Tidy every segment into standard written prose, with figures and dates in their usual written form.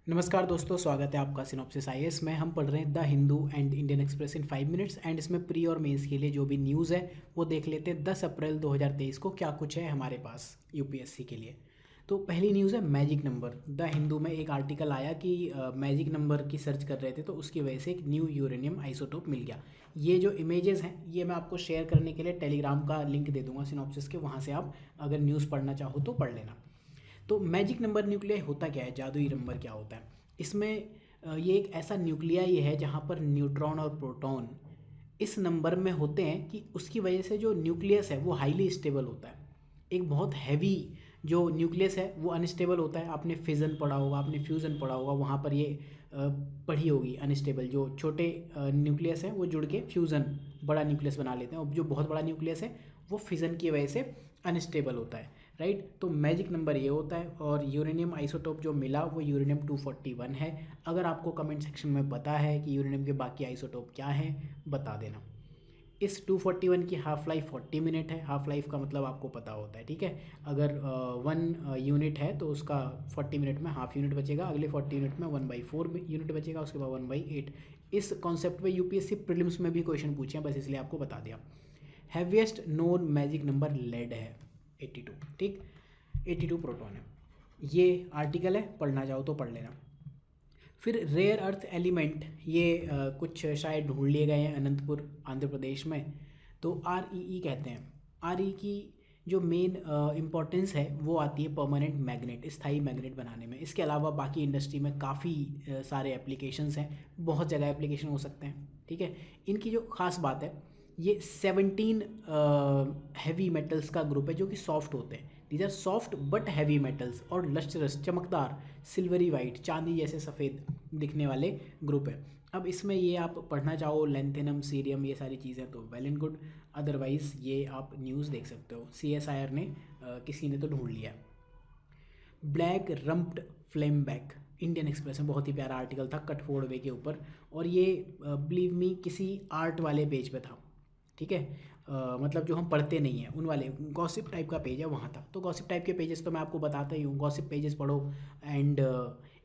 नमस्कार दोस्तों, स्वागत है आपका सिनॉप्सिस आईएएस में। हम पढ़ रहे हैं the Hindu and Indian express in 5 minutes and इसमें प्री और मेंस के लिए जो भी न्यूज़ है वो देख लेते हैं। 10 अप्रैल 2023 को क्या कुछ है हमारे पास यूपीएससी के लिए। तो पहली न्यूज़ है मैजिक नंबर। द हिंदू में एक आर्टिकल आया कि मैजिक नंबर की सर्च कर रहे थे तो उसकी वजह से एक न्यू यूरेनियम आइसोटोप मिल गया। ये जो इमेजेस हैं ये मैं आपको शेयर करने के लिए टेलीग्राम का लिंक दे दूंगा सिनॉप्सिस के, वहाँ से आप अगर न्यूज़ पढ़ना चाहो तो पढ़ लेना। तो मैजिक नंबर न्यूक्लियाई होता क्या है, जादुई नंबर क्या होता है? इसमें ये एक ऐसा न्यूक्लियाई है जहाँ पर न्यूट्रॉन और प्रोटॉन इस नंबर में होते हैं कि उसकी वजह से जो न्यूक्लियस है वो हाईली स्टेबल होता है। एक बहुत हैवी जो न्यूक्लियस है वो अनस्टेबल होता है। आपने फिजन पढ़ा होगा, आपने फ्यूज़न पढ़ा होगा, वहाँ पर ये पढ़ी होगी। अनस्टेबल जो छोटे न्यूक्लियस हैं वो जुड़ के फ्यूज़न बड़ा न्यूक्लियस बना लेते हैं, और जो बहुत बड़ा न्यूक्लियस है वो फिजन की वजह से अनस्टेबल होता है। राइट, तो मैजिक नंबर ये होता है। और यूरेनियम आइसोटोप जो मिला वो यूरेनियम 241 है। अगर आपको कमेंट सेक्शन में पता है कि यूरेनियम के बाकी आइसोटोप क्या हैं बता देना। इस 241 की हाफ लाइफ 40 मिनट है। हाफ लाइफ का मतलब आपको पता होता है, ठीक है। अगर 1 यूनिट है तो उसका 40 मिनट में हाफ यूनिट बचेगा, अगले 40 यूनिट में 1/4 यूनिट बचेगा, उसके बाद 1/8। इस कॉन्सेप्ट पे यूपीएससी प्रीलिम्स में भी क्वेश्चन पूछे हैं, बस इसलिए आपको बता दिया। Heaviest known magic number lead है 82, ठीक। 82 प्रोटॉन है। ये आर्टिकल है, पढ़ना चाहो तो पढ़ लेना। फिर रेयर अर्थ एलिमेंट ये कुछ शायद ढूंढ लिए गए हैं अनंतपुर आंध्र प्रदेश में। तो REE कहते हैं। RE की जो मेन इम्पोर्टेंस है वो आती है परमानेंट मैग्नेट, स्थायी मैग्नेट बनाने में। इसके अलावा बाकी इंडस्ट्री में काफ़ी सारे एप्लीकेशंस हैं, बहुत जगह एप्लीकेशन हो सकते हैं, ठीक है। इनकी जो ख़ास बात है, ये 17 हैवी मेटल्स का ग्रुप है जो कि सॉफ्ट होते हैं। These are soft but heavy metals और लस्ट्रस, चमकदार, सिल्वरी वाइट, चांदी जैसे सफ़ेद दिखने वाले ग्रुप है। अब इसमें ये आप पढ़ना चाहो लेंथेनम, सीरियम, ये सारी चीज़ें तो वेल एंड गुड, अदरवाइज़ ये आप न्यूज़ देख सकते हो। CSIR ने किसी ने तो ढूंढ लिया। Black rumped flame back, Indian express में बहुत ही प्यारा आर्टिकल था कट फोर्ड वे के ऊपर, और ये बिलीव मी किसी आर्ट वाले पेज पे था, ठीक है। मतलब जो हम पढ़ते नहीं हैं उन वाले गॉसिप टाइप का पेज है, वहाँ था। तो गॉसिप टाइप के पेजेस तो मैं आपको बताता ही हूँ, गॉसिप पेजेस पढ़ो एंड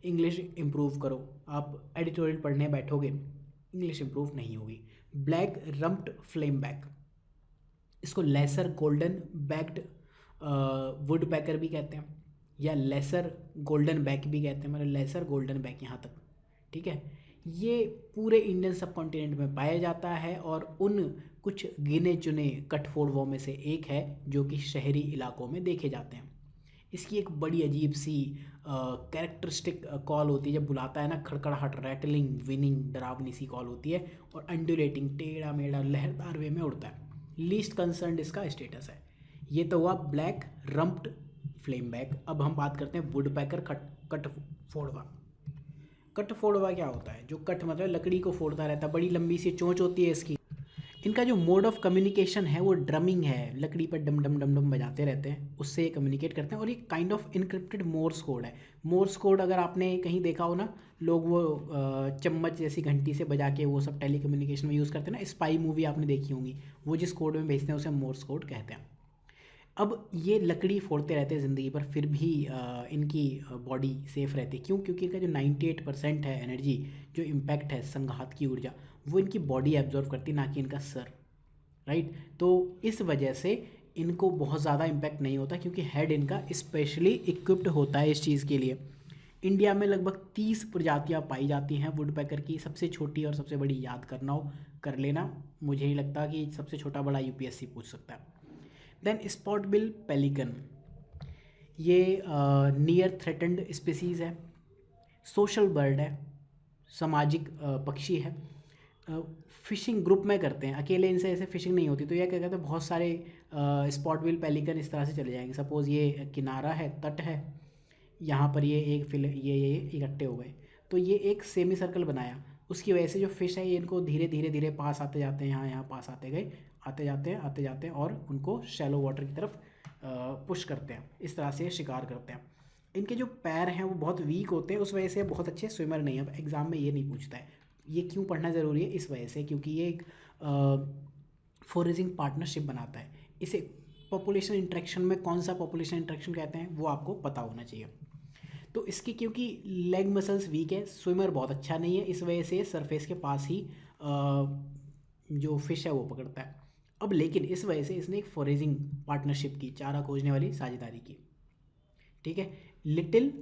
इंग्लिश इम्प्रूव करो। आप एडिटोरियल पढ़ने बैठोगे इंग्लिश इम्प्रूव नहीं होगी। ब्लैक रम्प्ड फ्लेम बैक, इसको लेसर गोल्डन बैक्ड वुड पैकर भी कहते हैं, या लेसर गोल्डन बैक भी कहते हैं, मतलब लेसर गोल्डन बैक यहाँ तक, ठीक है। ये पूरे इंडियन सब कॉन्टिनेंट में पाया जाता है और उन कुछ गिने चुने कटफोड़वों में से एक है जो कि शहरी इलाकों में देखे जाते हैं। इसकी एक बड़ी अजीब सी कैरेक्टरिस्टिक कॉल होती है, जब बुलाता है ना, खड़खड़ाहट, रैटलिंग, विनिंग, डरावनी सी कॉल होती है, और अंडुलेटिंग, टेढ़ा मेढ़ा लहरदार वे में उड़ता है। लीस्ट कंसर्न इसका स्टेटस है। ये तो हुआ ब्लैक रम्प्ड फ्लेम बैक। अब हम बात करते हैं वुड पैकर कट फोड़वा। कट फोड़वा क्या होता है? जो कट मतलब लकड़ी को फोड़ता रहता है, बड़ी लंबी सी चोंच होती है इसकी। इनका जो मोड ऑफ कम्युनिकेशन है वो ड्रमिंग है, लकड़ी पर डम डम डम डम बजाते रहते हैं, उससे ये कम्युनिकेट करते हैं। और ये kind of encrypted Morse code है। मोर्स कोड अगर आपने कहीं देखा हो ना, लोग वो चम्मच जैसी घंटी से बजा के वो सब टेली कम्युनिकेशन में यूज़ करते हैं ना, स्पाई मूवी आपने देखी होंगी, वो जिस कोड में भेजते हैं उसे मोर्स कोड कहते हैं। अब ये लकड़ी फोड़ते रहते हैं ज़िंदगी पर, फिर भी इनकी बॉडी सेफ रहती है। क्यों? क्योंकि इनका जो 98% है एनर्जी, जो इम्पैक्ट है, संघात की ऊर्जा, वो इनकी बॉडी एब्जॉर्व करती है, ना कि इनका सर। राइट, तो इस वजह से इनको बहुत ज़्यादा इम्पैक्ट नहीं होता, क्योंकि हेड इनका स्पेशली इक्विप्ड होता है इस चीज़ के लिए। इंडिया में लगभग 30 प्रजातियाँ पाई जाती हैं वुडपैकर की। सबसे छोटी और सबसे बड़ी याद करना हो कर लेना, मुझे नहीं लगता कि सबसे छोटा बड़ा यूपीएससी पूछ सकता है। देन स्पॉट बिल पेलिकन, ये नियर थ्रेटेंड स्पीसीज़ है, सोशल बर्ड है, सामाजिक पक्षी है। फिशिंग ग्रुप में करते हैं, अकेले इनसे ऐसे फिशिंग नहीं होती। तो यह क्या कहते हैं, बहुत सारे स्पॉट बिल पेलिकन इस तरह से चले जाएंगे। सपोज़ ये किनारा है, तट है, यहाँ पर ये एक ये इकट्ठे हो गए, तो ये एक सेमी सर्कल बनाया। उसकी वजह से जो फिश है ये इनको धीरे धीरे धीरे पास आते जाते हैं, यहाँ पास आते गए, आते जाते हैं और उनको शैलो वाटर की तरफ पुश करते हैं। इस तरह से शिकार करते हैं। इनके जो पैर हैं वो बहुत वीक होते हैं, उस वजह से बहुत अच्छे स्विमर नहीं है। अब एग्ज़ाम में ये नहीं पूछता है। ये क्यों पढ़ना ज़रूरी है? इस वजह से, क्योंकि ये एक फोरेजिंग पार्टनरशिप बनाता है। इसे पॉपुलेशन इंट्रैक्शन में, कौन सा पॉपुलेशन इंट्रैक्शन कहते हैं वो आपको पता होना चाहिए। तो इसकी क्योंकि लेग मसल्स वीक है, स्विमर बहुत अच्छा नहीं है, इस वजह से सरफेस के पास ही जो फिश है वो पकड़ता है। अब लेकिन इस वजह से इसने एक फॉरेजिंग पार्टनरशिप की, चारा खोजने वाली साझेदारी की, ठीक है। लिटिल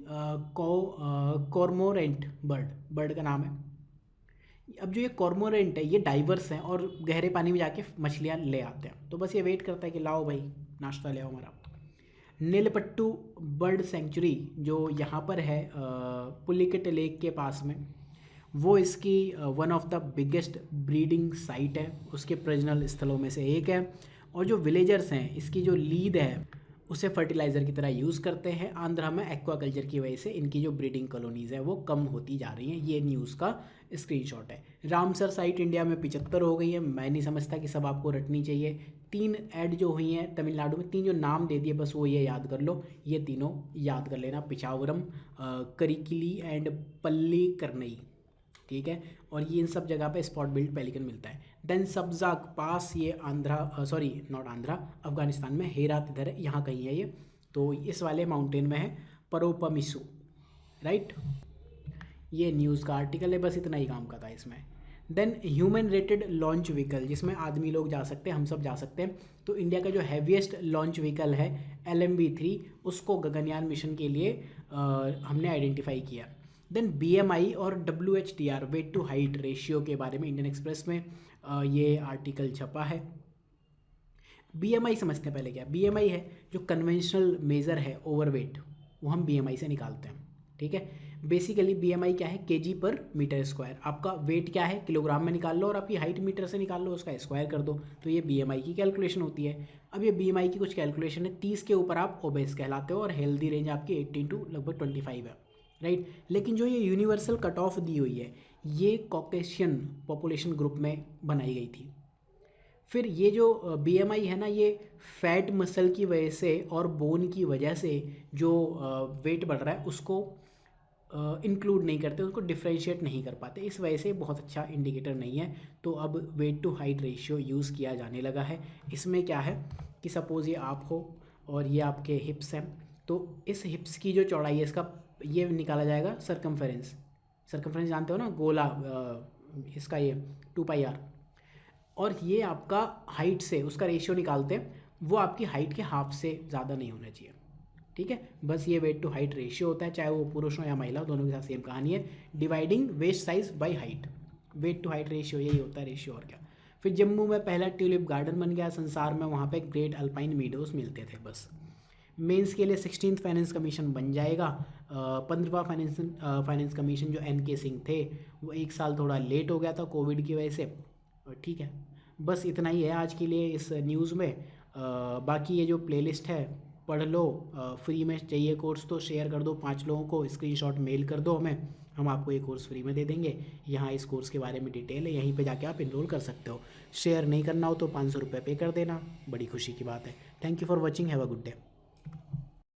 कॉर्मोरेंट बर्ड का नाम है। अब जो ये कॉर्मोरेंट है ये डाइवर्स हैं और गहरे पानी में जाके मछलियाँ ले आते हैं, तो बस ये वेट करता है कि लाओ भाई नाश्ता ले आओ हमारा। नीलपट्टू बर्ड सेंचुरी जो यहाँ पर है पुलिकट लेक के पास में, वो इसकी one of the biggest breeding site है, उसके प्रजनन स्थलों में से एक है। और जो विलेजर्स हैं इसकी जो लीद है उसे फर्टिलाइज़र की तरह यूज़ करते हैं। आंध्रा में एक्वाकल्चर की वजह से इनकी जो ब्रीडिंग कॉलोनीज़ है वो कम होती जा रही हैं। ये न्यूज़ का स्क्रीनशॉट है। रामसर साइट इंडिया में 75 हो गई है। मैं नहीं समझता कि सब आपको रटनी चाहिए। 3 ऐड जो हुई हैं तमिलनाडु में, 3 जो नाम दे दिए बस वो ये याद कर लो, ये तीनों याद कर लेना, पिचावरम, करिकिली एंड पल्ली करनई, ठीक है। और ये इन सब जगह पे स्पॉट बिल्ड पेलिकन मिलता है। देन सब्जाक पास, ये आंध्रा सॉरी नॉट आंध्रा, अफगानिस्तान में हेरात इधर है, यहाँ कहीं है ये, तो इस वाले माउंटेन में है परोपमिसु, राइट। ये न्यूज़ का आर्टिकल है, बस इतना ही काम का था इसमें। Then human rated launch vehicle, जिसमें आदमी लोग जा सकते हैं, हम सब जा सकते हैं। तो इंडिया का जो हैवीएस्ट लॉन्च व्हीकल है LMV-3, उसको गगनयान मिशन के लिए हमने आइडेंटिफाई किया। देन BMI और WHTR weight to height ratio के बारे में इंडियन एक्सप्रेस में ये आर्टिकल छपा है। BMI समझते हैं पहले क्या। BMI है जो कन्वेंशनल मेज़र है ओवरवेट, वो हम BMI से निकालते हैं, ठीक है। बेसिकली BMI क्या है, kg/m²। आपका वेट क्या है किलोग्राम में निकाल लो और आपकी हाइट मीटर से निकाल लो, उसका स्क्वायर कर दो, तो ये BMI की कैलकुलेशन होती है। अब ये BMI की कुछ कैलकुलेशन है, 30 के ऊपर आप ओबेस कहलाते हो और हेल्दी रेंज आपकी 18 टू लगभग 25 है, राइट। लेकिन जो ये यूनिवर्सल कट ऑफ दी हुई है ये कॉकेशियन पॉपुलेशन ग्रुप में बनाई गई थी। फिर ये जो BMI है ना, ये फैट मसल की वजह से और बोन की वजह से जो वेट बढ़ रहा है उसको इंक्लूड नहीं करते, उसको डिफ्रेंशिएट नहीं कर पाते, इस वजह से बहुत अच्छा इंडिकेटर नहीं है। तो अब weight to height ratio use किया जाने लगा है। इसमें क्या है कि सपोज़ ये आप हो और ये आपके हिप्स हैं, तो इस हिप्स की जो चौड़ाई है इसका ये निकाला जाएगा सर्कमफेरेंस जानते हो ना, गोला, इसका ये 2πr, और ये आपका हाइट से उसका रेशियो निकालते हैं, वो आपकी हाइट के हाफ से ज़्यादा नहीं होना चाहिए, ठीक है। बस ये वेट टू हाइट रेशियो होता है, चाहे वो पुरुष हो या महिला, दोनों के साथ सेम कहानी है। Dividing waist size by height, weight to height ratio यही होता है रेशियो, और क्या। फिर जम्मू में पहला ट्यूलिप गार्डन बन गया संसार में, वहाँ पे ग्रेट अल्पाइन मीडोज मिलते थे बस। मेंस के लिए 16th फाइनेंस कमीशन बन जाएगा। 15वां फाइनेंस कमीशन जो NK सिंह थे वो 1 साल थोड़ा लेट हो गया था कोविड की वजह से, ठीक है। बस इतना ही है आज के लिए इस न्यूज़ में। बाकी ये जो प्लेलिस्ट है पढ़ लो, फ्री में चाहिए कोर्स तो शेयर कर दो 5 लोगों को, स्क्रीनशॉट मेल कर दो हमें, हम आपको ये कोर्स फ्री में दे देंगे। यहाँ इस कोर्स के बारे में डिटेल है, यहीं पे जाके आप इनरोल कर सकते हो। शेयर नहीं करना हो तो 500 रुपये पे कर देना, बड़ी खुशी की बात है। Thank you for watching, have a good day.